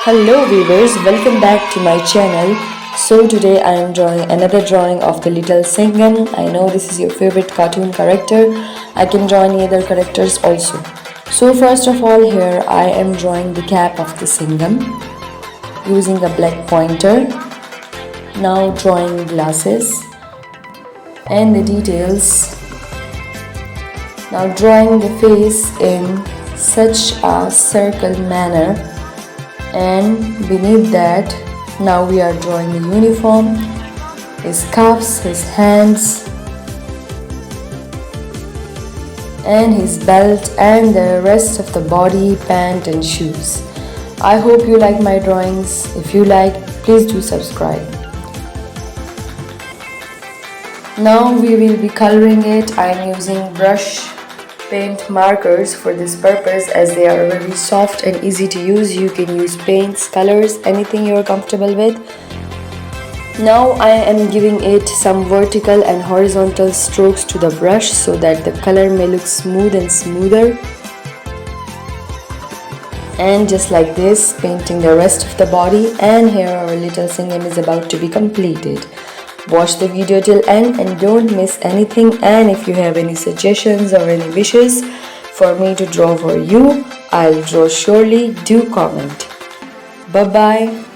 Hello viewers, welcome back to my channel. So today I am drawing another drawing of the Little Singham. I know this is your favorite cartoon character. I can draw any other characters also. So first of all, here I am drawing the cap of the Singham using a black pointer. Now drawing glasses and the details. Now drawing the face in such a circle manner, and beneath that now we are drawing the uniform, his cuffs, his hands and his belt and the rest of the body, pant and shoes. I hope you like my drawings. If you like, please do subscribe. Now we will be coloring it. I am using brush paint markers for this purpose as they are very soft and easy to use. You can use paints, colors, anything you are comfortable with. Now I am giving it some vertical and horizontal strokes to the brush so that the color may look smooth and smoother. And just like this, painting the rest of the body, and here our Little Singham is about to be completed. Watch the video till end and don't miss anything, and if you have any suggestions or any wishes for me to draw for you, I'll draw surely. Do comment. Bye bye.